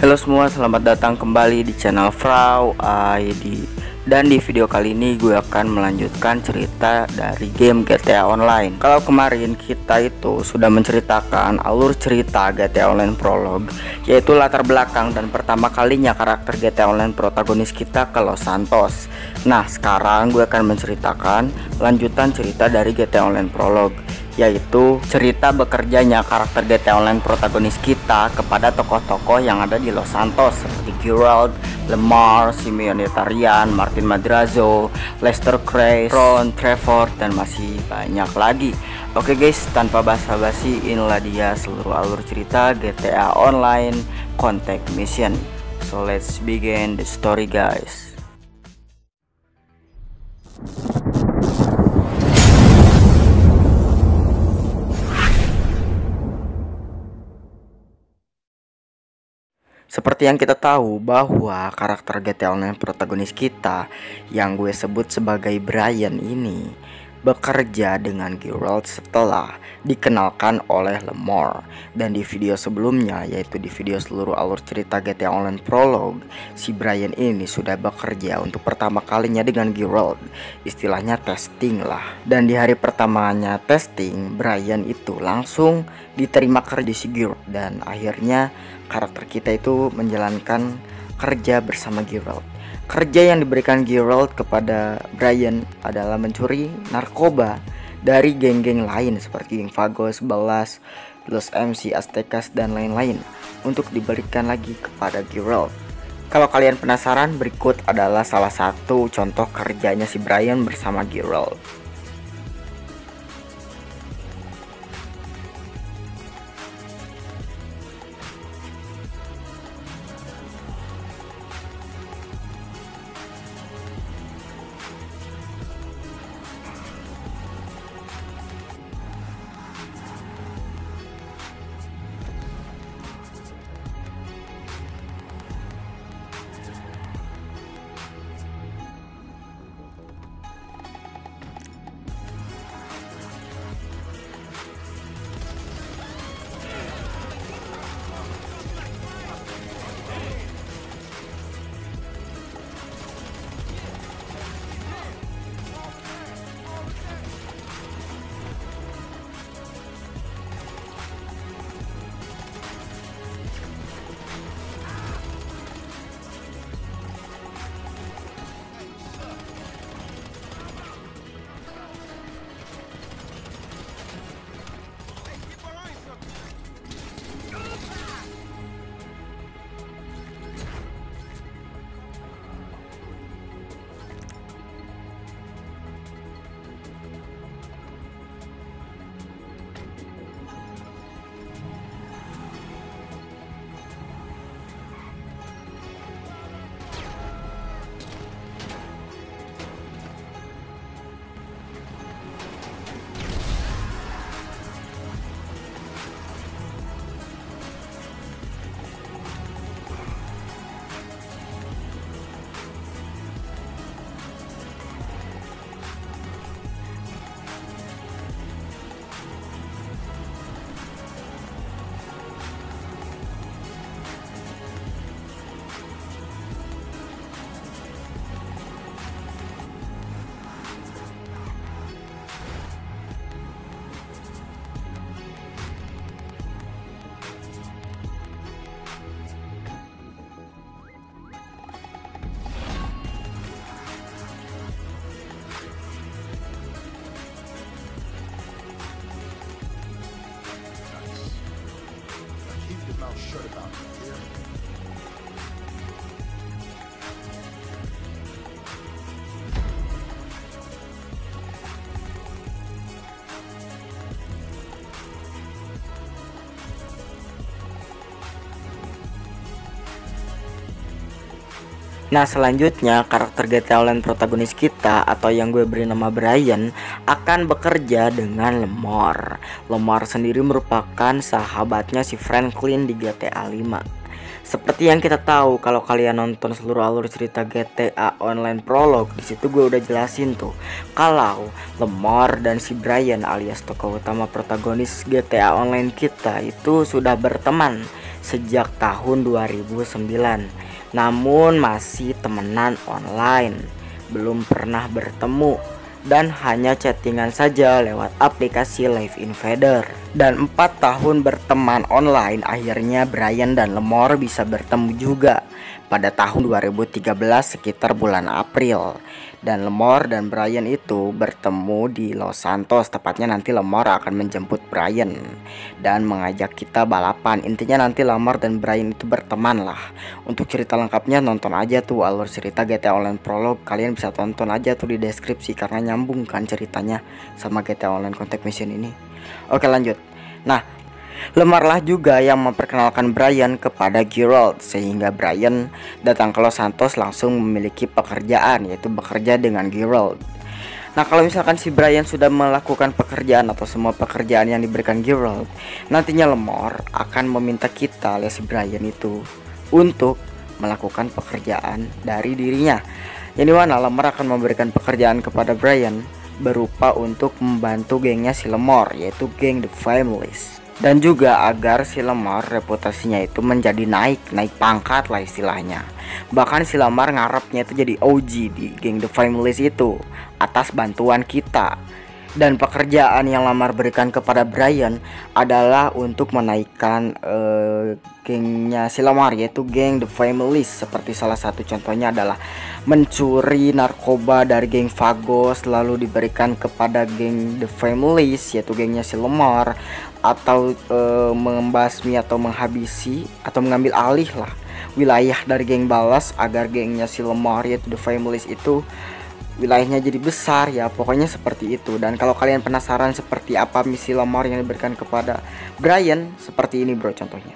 Halo semua, selamat datang kembali di channel Frau ID. Dan di video kali ini gue akan melanjutkan cerita dari game GTA Online. Kalau kemarin kita itu sudah menceritakan alur cerita GTA Online Prologue, yaitu latar belakang dan pertama kalinya karakter GTA Online protagonis kita ke Los Santos. Nah, sekarang gue akan menceritakan lanjutan cerita dari GTA Online Prologue, yaitu cerita bekerjanya karakter GTA Online protagonis kita kepada tokoh-tokoh yang ada di Los Santos seperti Geralt, Lemar, Simeone Tarian, Martin Madrazo, Lester Craze, Ron, Trevor, dan masih banyak lagi. Oke guys, tanpa basa-basi, inilah dia seluruh alur cerita GTA Online Contact Mission. So let's begin the story guys. Seperti yang kita tahu bahwa karakter GTA Online protagonis kita yang gue sebut sebagai Brian ini bekerja dengan Geralt setelah dikenalkan oleh Lemar. Dan di video sebelumnya, yaitu di video seluruh alur cerita GTA Online Prologue, si Brian ini sudah bekerja untuk pertama kalinya dengan Geralt, istilahnya testing lah. Dan di hari pertamanya testing, Brian itu langsung diterima kerja di si Geralt, dan akhirnya karakter kita itu menjalankan kerja bersama Geralt. Kerja yang diberikan Geralt kepada Brian adalah mencuri narkoba dari geng-geng lain seperti geng Vagos, Balas, Los MC, Aztecas, dan lain-lain untuk diberikan lagi kepada Geralt. Kalau kalian penasaran, berikut adalah salah satu contoh kerjanya si Brian bersama Geralt. Shut about it, dear. Nah, selanjutnya karakter GTA Online protagonis kita atau yang gue beri nama Brian akan bekerja dengan Lemar. Lemar sendiri merupakan sahabatnya si Franklin di GTA 5. Seperti yang kita tahu, kalau kalian nonton seluruh alur cerita GTA Online Prologue, di situ gue udah jelasin tuh kalau Lemar dan si Brian alias tokoh utama protagonis GTA Online kita itu sudah berteman sejak tahun 2009. Namun masih temenan online, belum pernah bertemu dan hanya chattingan saja lewat aplikasi Live Invader. Dan 4 tahun berteman online, akhirnya Brian dan Lemore bisa bertemu juga pada tahun 2013 sekitar bulan April. Dan Lemore dan Brian itu bertemu di Los Santos, tepatnya nanti Lemore akan menjemput Brian dan mengajak kita balapan. Intinya nanti Lemore dan Brian itu berteman lah. Untuk cerita lengkapnya nonton aja tuh alur cerita GTA Online Prologue, kalian bisa tonton aja tuh di deskripsi karena nyambung kan ceritanya sama GTA Online Contact Mission ini. Oke, lanjut. Nah, Lemore lah juga yang memperkenalkan Brian kepada Geralt, sehingga Brian datang ke Los Santos langsung memiliki pekerjaan, yaitu bekerja dengan Geralt. Nah, kalau misalkan si Brian sudah melakukan pekerjaan atau semua pekerjaan yang diberikan Geralt, nantinya Lemore akan meminta kita alias si Brian itu untuk melakukan pekerjaan dari dirinya. Yang dimana Lemore akan memberikan pekerjaan kepada Brian berupa untuk membantu gengnya si Lemore, yaitu geng The Families. Dan juga agar si Lemore reputasinya itu menjadi naik pangkat lah istilahnya. Bahkan si Lemore ngarepnya itu jadi OG di geng The Families itu atas bantuan kita. Dan pekerjaan yang Lemore berikan kepada Brian adalah untuk menaikkan gengnya si Lemore, yaitu geng The Families. Seperti salah satu contohnya adalah mencuri narkoba dari geng Vagos lalu diberikan kepada geng The Families, yaitu gengnya si Lemore. Atau membasmi atau menghabisi atau mengambil alih lah wilayah dari geng Balas agar gengnya si Lemore, yaitu The Families itu wilayahnya jadi besar ya, pokoknya seperti itu. Dan kalau kalian penasaran seperti apa misi Lemore yang diberikan kepada Brian, seperti ini bro contohnya.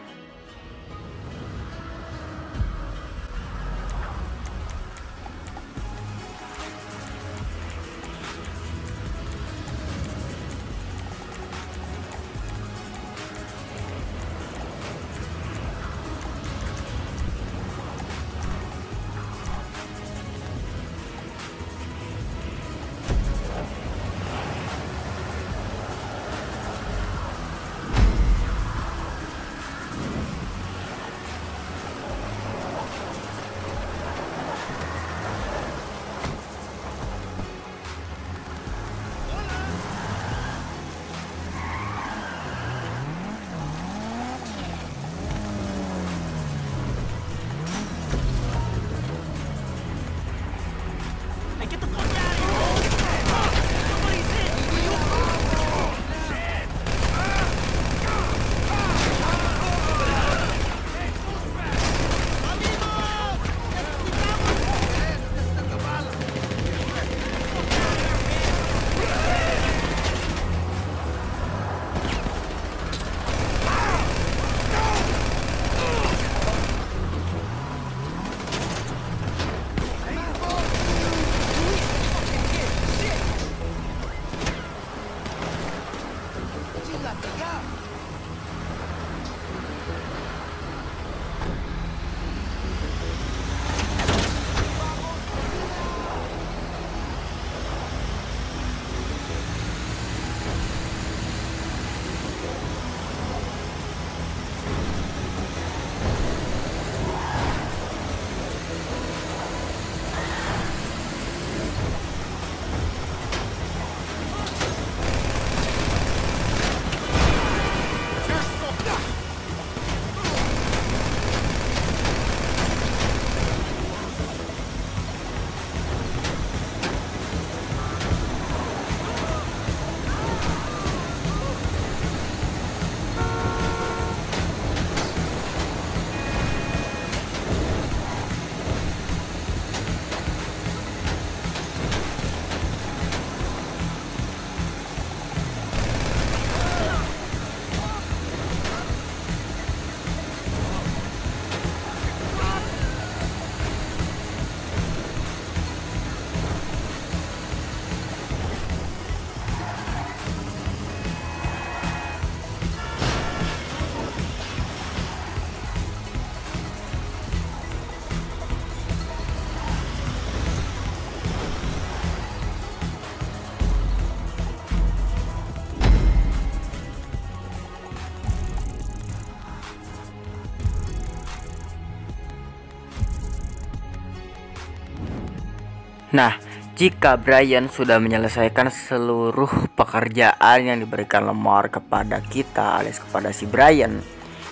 Nah, jika Brian sudah menyelesaikan seluruh pekerjaan yang diberikan Lemar kepada kita alias kepada si Brian,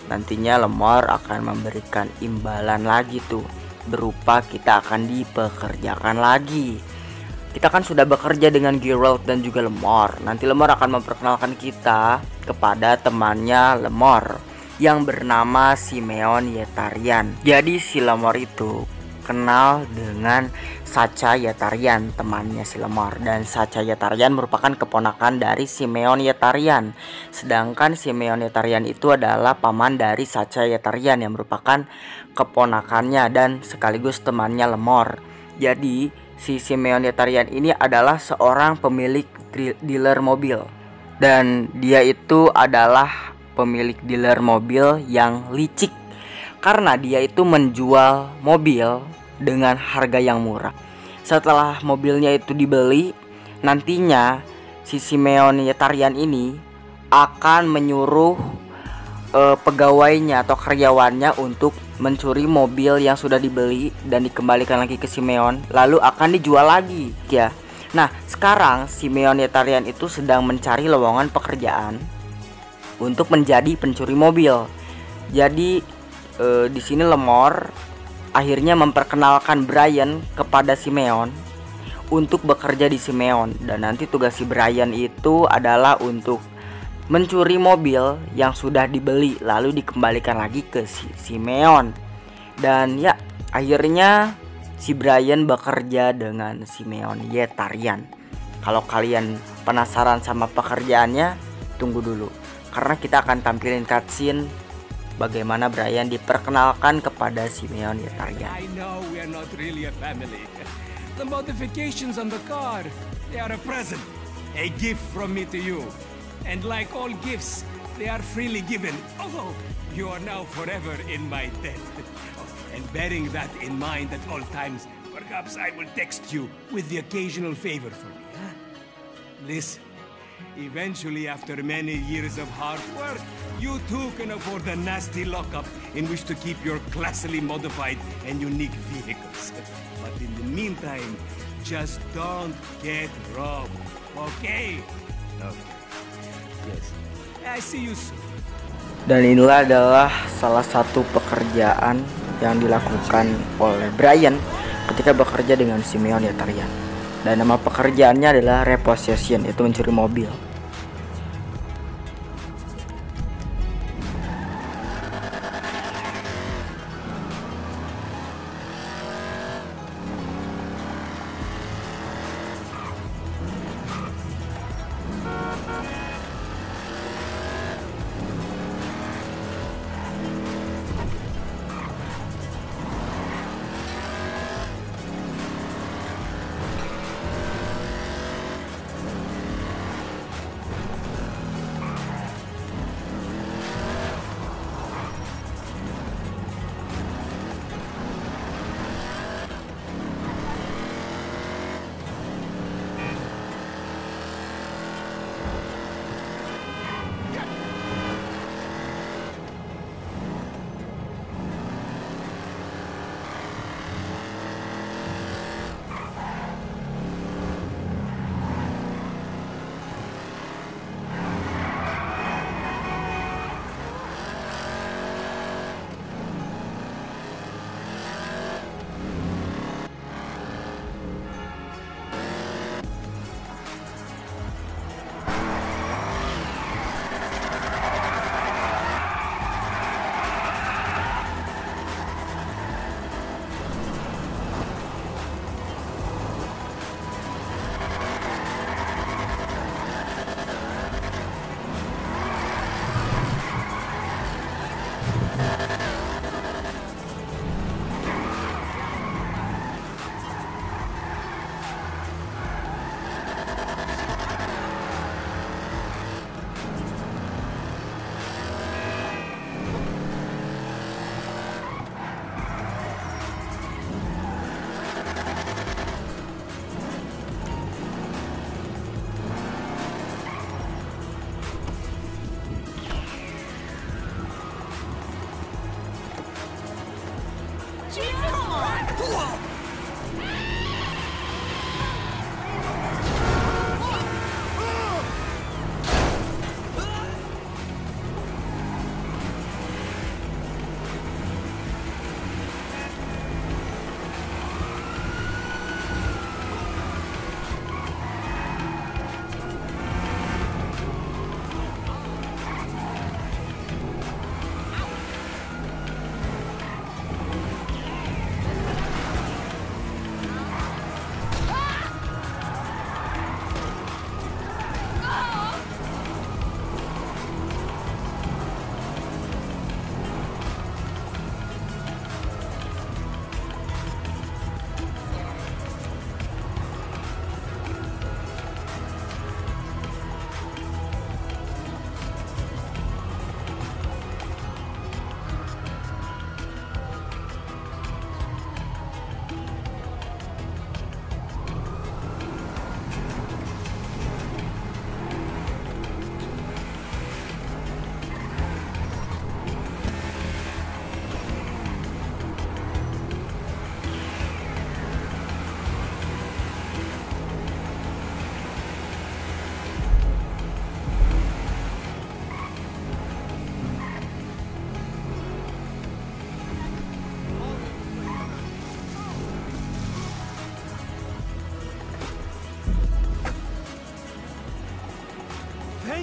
nantinya Lemar akan memberikan imbalan lagi tuh, berupa kita akan dipekerjakan lagi. Kita kan sudah bekerja dengan Geralt dan juga Lemar. Nanti Lemar akan memperkenalkan kita kepada temannya Lemar yang bernama Simeon Yetarian. Jadi si Lemar itu kenal dengan Sacha Yetarian, temannya si Lemar, dan Sacha Yetarian merupakan keponakan dari Simeon Yetarian. Sedangkan Simeon Yetarian itu adalah paman dari Sacha Yetarian yang merupakan keponakannya dan sekaligus temannya Lemar. Jadi si Simeon Yetarian ini adalah seorang pemilik dealer mobil, dan dia itu adalah pemilik dealer mobil yang licik karena dia itu menjual mobil dengan harga yang murah. Setelah mobilnya itu dibeli, nantinya si Simeon Yetarian ini akan menyuruh pegawainya atau karyawannya untuk mencuri mobil yang sudah dibeli dan dikembalikan lagi ke Simeon, lalu akan dijual lagi ya. Nah, sekarang Simeon Yetarian itu sedang mencari lowongan pekerjaan untuk menjadi pencuri mobil. Jadi di sini Lemar akhirnya memperkenalkan Brian kepada Simeon untuk bekerja di Simeon, dan nanti tugas si Brian itu adalah untuk mencuri mobil yang sudah dibeli lalu dikembalikan lagi ke si Simeon. Dan ya, akhirnya si Brian bekerja dengan Simeon Yetarian. Kalau kalian penasaran sama pekerjaannya, tunggu dulu, karena kita akan tampilin cutscene bagaimana Brian diperkenalkan kepada Simeon Yetarian. I know we are not really a family. The modifications on the car, they are a present, a gift from me to you. And like all gifts, they are freely given, although you are now forever in my debt. And bearing that in mind at all times, perhaps I will text you with the occasional favor for me, huh? Listen, eventually after many years of hard work, you too can afford a nasty lockup in which to keep your classily modified and unique vehicles. But in the meantime, just don't get robbed, okay? Okay. Yes. I see you soon. Dan inilah adalah salah satu pekerjaan yang dilakukan oleh Brian ketika bekerja dengan Simeon Yetarian. Dan nama pekerjaannya adalah repossession, yaitu mencuri mobil.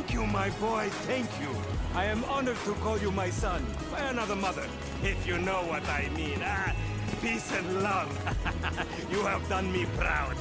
Thank you, my boy, thank you. I am honored to call you my son by another mother, if you know what I mean. Peace and love. You have done me proud.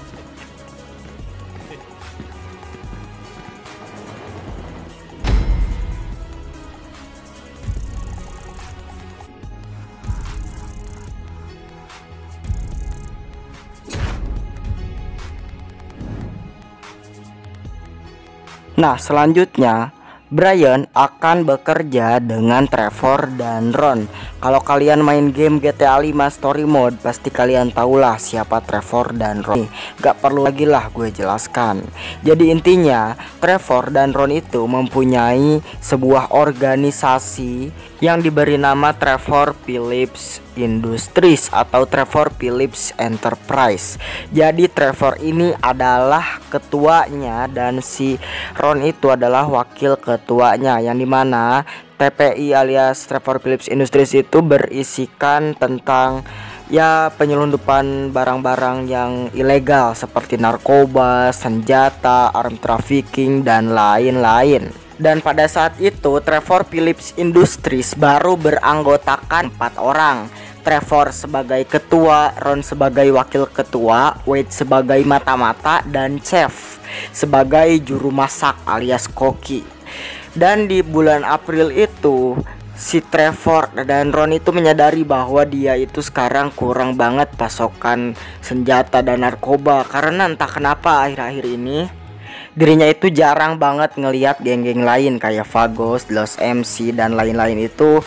Nah, selanjutnya Brian akan bekerja dengan Trevor dan Ron. Kalau kalian main game GTA 5 Story Mode, pasti kalian tahulah siapa Trevor dan Ron. Gak perlu lagi lah gue jelaskan. Jadi intinya Trevor dan Ron itu mempunyai sebuah organisasi yang diberi nama Trevor Phillips Industries atau Trevor Phillips Enterprise. Jadi Trevor ini adalah ketuanya dan si Ron itu adalah wakil ketuanya, yang dimana TPI alias Trevor Phillips Industries itu berisikan tentang ya penyelundupan barang-barang yang ilegal seperti narkoba, senjata, arm trafficking dan lain-lain. Dan pada saat itu Trevor Phillips Industries baru beranggotakan 4 orang. Trevor sebagai ketua, Ron sebagai wakil ketua, Wade sebagai mata-mata, dan Chef sebagai juru masak alias koki. Dan di bulan April itu si Trevor dan Ron itu menyadari bahwa dia itu sekarang kurang banget pasokan senjata dan narkoba, karena entah kenapa akhir-akhir ini dirinya itu jarang banget ngelihat geng-geng lain kayak Vagos, Los MC dan lain-lain itu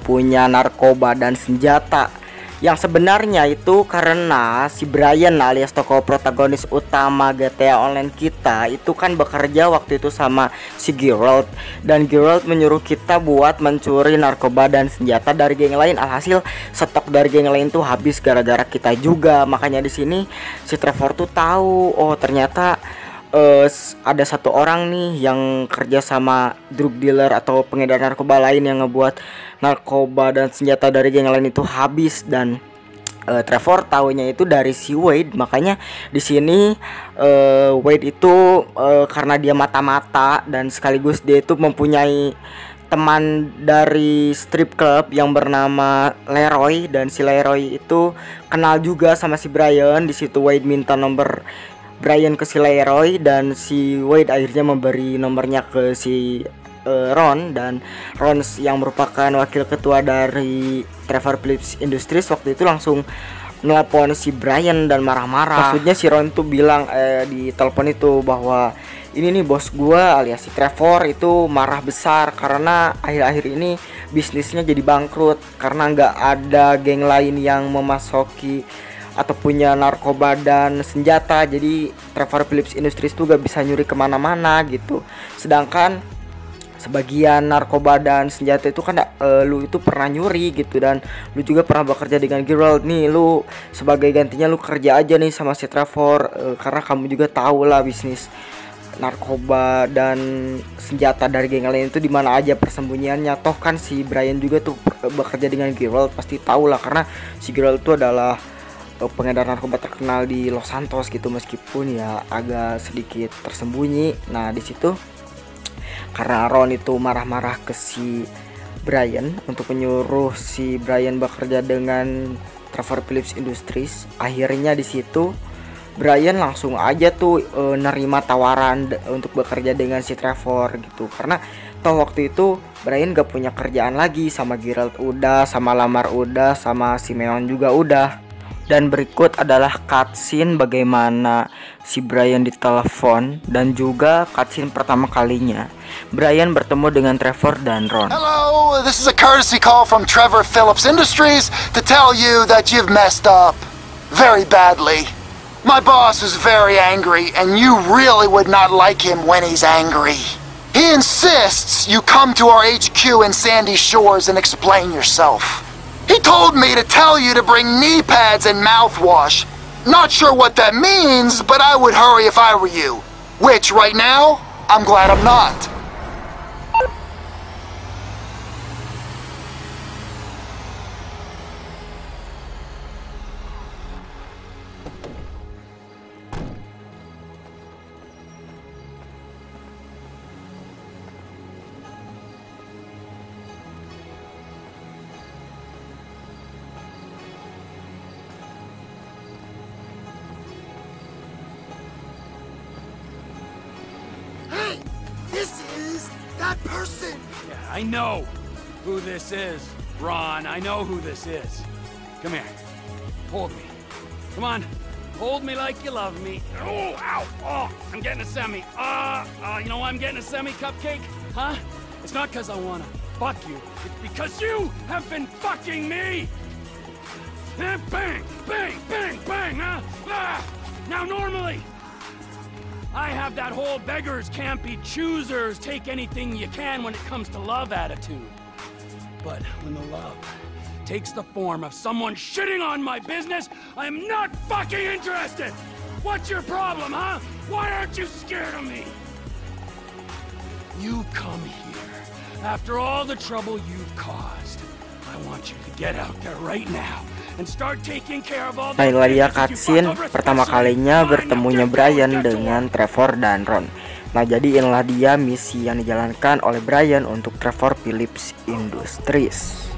punya narkoba dan senjata. Yang sebenarnya itu karena si Brian alias tokoh protagonis utama GTA Online kita itu kan bekerja waktu itu sama si Geralt, dan Geralt menyuruh kita buat mencuri narkoba dan senjata dari geng lain. Alhasil stok dari geng lain tuh habis gara-gara kita juga. Makanya di sini si Trevor tuh tahu, oh ternyata ada satu orang nih yang kerja sama drug dealer atau pengedar narkoba lain yang ngebuat narkoba dan senjata dari geng lain itu habis. Dan Trevor tahunya itu dari si Wade. Makanya di sini Wade itu karena dia mata-mata dan sekaligus dia itu mempunyai teman dari strip club yang bernama Leroy, dan si Leroy itu kenal juga sama si Brian. Di situ Wade minta nomor Brian ke si Leroy dan si Wade akhirnya memberi nomornya ke si Ron, dan Ron yang merupakan wakil ketua dari Trevor Phillips Industries waktu itu langsung nelpon si Brian dan marah-marah. Maksudnya si Ron tuh bilang di telepon itu bahwa ini nih bos gua alias si Trevor itu marah besar karena akhir-akhir ini bisnisnya jadi bangkrut karena nggak ada geng lain yang memasuki atau punya narkoba dan senjata. Jadi Trevor Phillips Industries tuh gak bisa nyuri kemana-mana gitu. Sedangkan sebagian narkoba dan senjata itu kan lu itu pernah nyuri gitu, dan lu juga pernah bekerja dengan Geralt. Nih lu sebagai gantinya lu kerja aja nih sama si Trevor, karena kamu juga tahu lah bisnis narkoba dan senjata dari geng lain itu di mana aja persembunyiannya. Toh kan si Brian juga tuh bekerja dengan Geralt, pasti tahu lah karena si Geralt itu adalah pengedar narkoba terkenal di Los Santos gitu, meskipun ya agak sedikit tersembunyi. Nah di situ karena Ron itu marah-marah ke si Brian untuk menyuruh si Brian bekerja dengan Trevor Phillips Industries, akhirnya di situ Brian langsung aja tuh nerima tawaran untuk bekerja dengan si Trevor gitu, karena toh waktu itu Brian gak punya kerjaan lagi, sama Geralt udah, sama Lamar udah, sama Simeon juga udah. Dan berikut adalah cutscene bagaimana si Brian ditelepon dan juga cutscene pertama kalinya Brian bertemu dengan Trevor dan Ron. Hello, this is a courtesy call from Trevor Phillips Industries to tell you that you've messed up very badly. My boss is very angry and you really would not like him when he's angry. He insists you come to our HQ in Sandy Shores and explain yourself. He told me to tell you to bring knee pads and mouthwash. Not sure what that means, but I would hurry if I were you. Which, right now, I'm glad I'm not. I know who this is, Ron. I know who this is. Come here. Hold me. Come on. Hold me like you love me. Oh, ow! Oh, I'm getting a semi. You know why I'm getting a semi, Cupcake? Huh? It's not because I wanna fuck you. It's because you have been fucking me! Bang, bang, bang, bang, huh? Now normally, I have that whole beggars can't be choosers, take anything you can when it comes to love attitude. But when the love takes the form of someone shitting on my business, I am not fucking interested! What's your problem, huh? Why aren't you scared of me? You come here, after all the trouble you've caused. I want you to get out there right now and start taking care of all the... Nah, inilah dia cutscene pertama kalinya bertemunya Brian dengan Trevor dan Ron. Nah, jadi inilah dia misi yang dijalankan oleh Brian untuk Trevor Phillips Industries.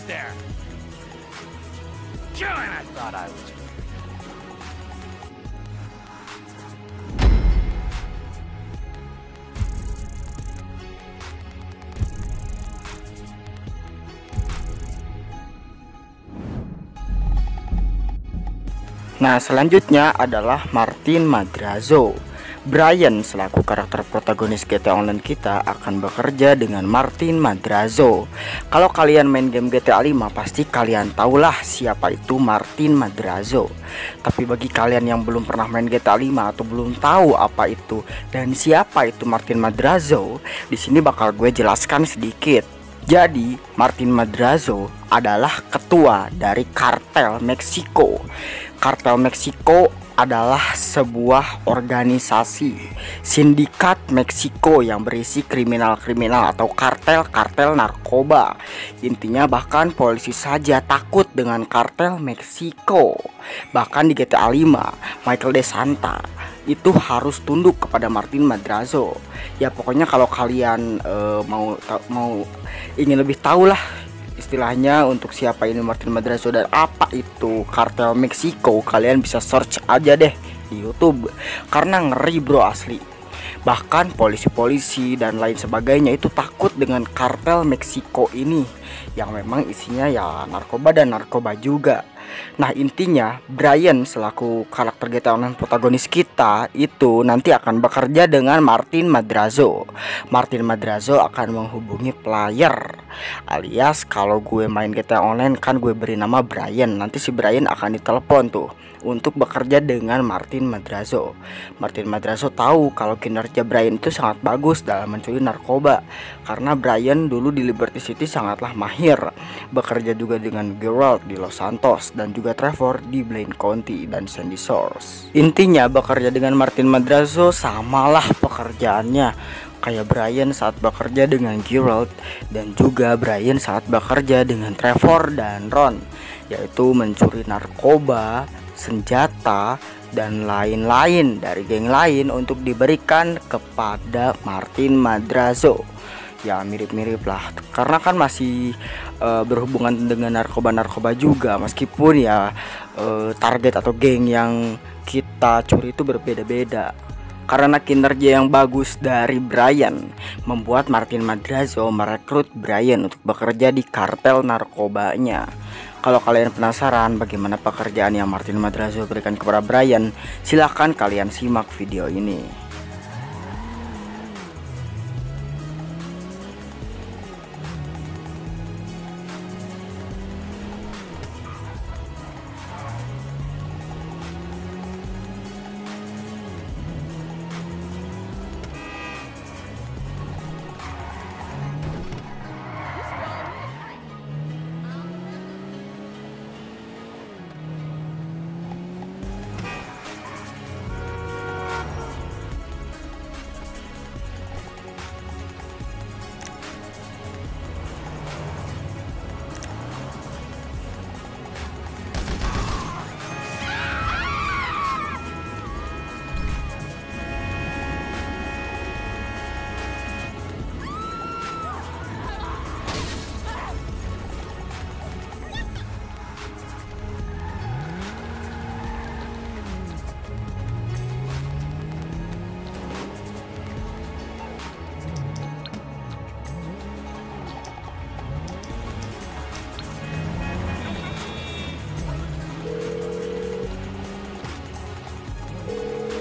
there. Killing, I thought I was. Nah, selanjutnya adalah Martin Madrazo. Brian selaku karakter protagonis GTA Online kita akan bekerja dengan Martin Madrazo. Kalau kalian main game GTA 5 pasti kalian tahulah siapa itu Martin Madrazo. Tapi bagi kalian yang belum pernah main GTA 5 atau belum tahu apa itu dan siapa itu Martin Madrazo, di sini bakal gue jelaskan sedikit. Jadi, Martin Madrazo adalah ketua dari kartel Meksiko. Kartel Meksiko adalah sebuah organisasi sindikat Meksiko yang berisi kriminal-kriminal atau kartel-kartel narkoba. Intinya bahkan polisi saja takut dengan kartel Meksiko. Bahkan di GTA 5, Michael De Santa itu harus tunduk kepada Martin Madrazo. Ya pokoknya kalau kalian mau ingin lebih tahu lah istilahnya untuk siapa ini Martin Madrazo dan apa itu kartel Meksiko, kalian bisa search aja deh di YouTube karena ngeri bro asli. Bahkan polisi-polisi dan lain sebagainya itu takut dengan kartel Meksiko ini yang memang isinya ya narkoba dan narkoba juga. Nah intinya Brian selaku karakter GTA Online protagonis kita itu nanti akan bekerja dengan Martin Madrazo. Martin Madrazo akan menghubungi player, alias kalau gue main GTA Online kan gue beri nama Brian. Nanti si Brian akan ditelepon tuh untuk bekerja dengan Martin Madrazo. Martin Madrazo tahu kalau kinerja Brian itu sangat bagus dalam mencuri narkoba karena Brian dulu di Liberty City sangatlah mahir, bekerja juga dengan Geralt di Los Santos dan juga Trevor di Blaine County dan Sandy Shores. Intinya bekerja dengan Martin Madrazo samalah pekerjaannya kayak Brian saat bekerja dengan Geralt dan juga Brian saat bekerja dengan Trevor dan Ron, yaitu mencuri narkoba, senjata, dan lain-lain dari geng lain untuk diberikan kepada Martin Madrazo. Ya mirip-mirip lah karena kan masih berhubungan dengan narkoba-narkoba juga, meskipun ya target atau geng yang kita curi itu berbeda-beda. Karena kinerja yang bagus dari Brian membuat Martin Madrazo merekrut Brian untuk bekerja di kartel narkobanya. Kalau kalian penasaran bagaimana pekerjaan yang Martin Madrazo berikan kepada Brian, silahkan kalian simak video ini.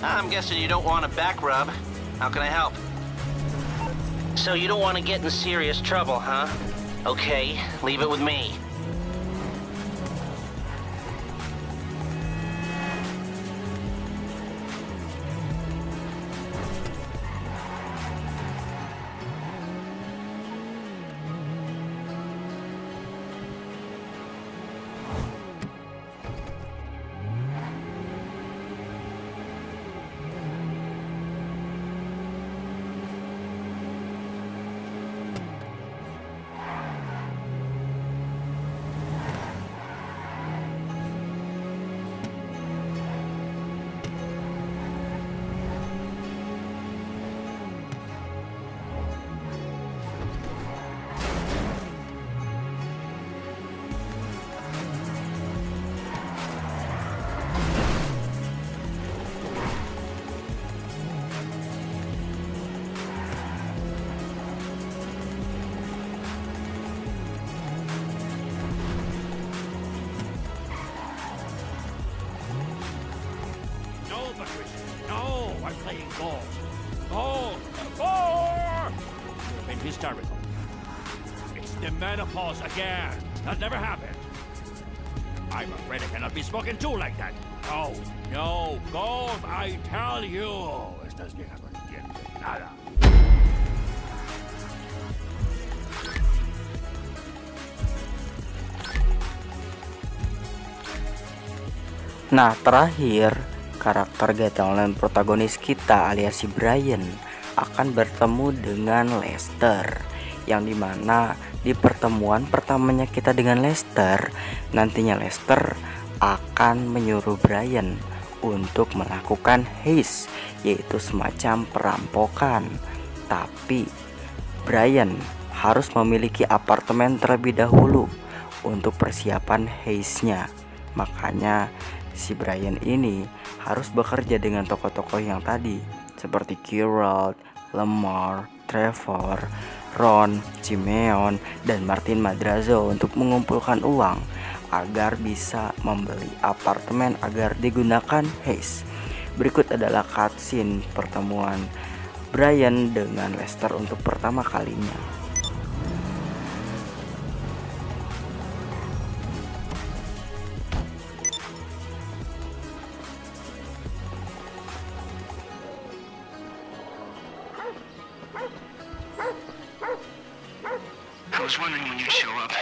I'm guessing you don't want a back rub. How can I help? So you don't want to get in serious trouble, huh? Okay, leave it with me. Patricia. No, I'm playing golf. Golf. Four! You've been hysterical. It's the menopause again. That never happened. I'm afraid I cannot be spoken to like that. No, no, golf, I tell you. Estas viejas no entienden nada. Nah, terakhir karakter GTA Online protagonis kita alias si Brian akan bertemu dengan Lester, yang dimana di pertemuan pertamanya kita dengan Lester, nantinya Lester akan menyuruh Brian untuk melakukan heist, yaitu semacam perampokan. Tapi Brian harus memiliki apartemen terlebih dahulu untuk persiapan heistnya. Makanya si Brian ini harus bekerja dengan tokoh-tokoh yang tadi seperti Geralt, Lemar, Trevor, Ron, Simeon, dan Martin Madrazo untuk mengumpulkan uang agar bisa membeli apartemen agar digunakan heist. Berikut adalah cutscene pertemuan Brian dengan Lester untuk pertama kalinya. I was wondering when you'd show up.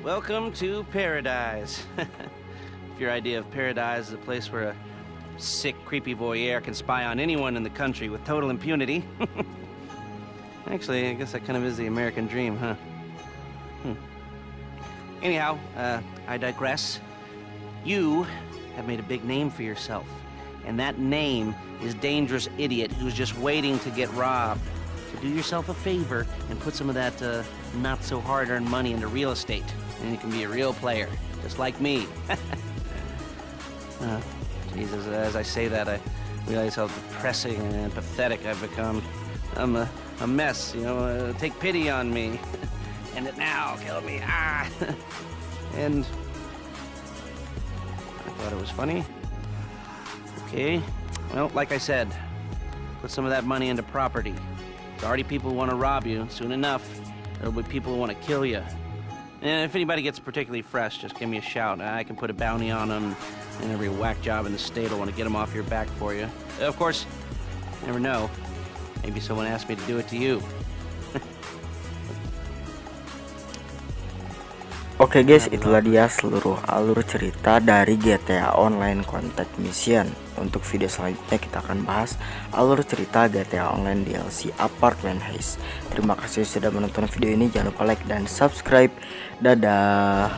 Welcome to paradise. If your idea of paradise is a place where a sick, creepy voyeur can spy on anyone in the country with total impunity. Actually, I guess that kind of is the American dream, huh? Anyhow, I digress. You have made a big name for yourself. And that name is Dangerous Idiot, who's just waiting to get robbed. So do yourself a favor and put some of that not so hard-earned money into real estate. And you can be a real player, just like me. Jesus, as I say that, I realize how depressing and pathetic I've become. I'm a mess, you know, take pity on me. End it now, kill me, ah! And I thought it was funny. Okay, well, like I said, put some of that money into property. There's already people who want to rob you. Soon enough, there'll be people who want to kill you. And if anybody gets particularly fresh, just give me a shout. I can put a bounty on them, and every whack job in the state will want to get them off your back for you. Of course, you never know. Maybe someone asked me to do it to you. Oke guys, itulah dia seluruh alur cerita dari GTA Online Contact Mission. Untuk video selanjutnya kita akan bahas alur cerita GTA Online DLC Apartment Heist. Terima kasih sudah menonton video ini, jangan lupa like dan subscribe. Dadah.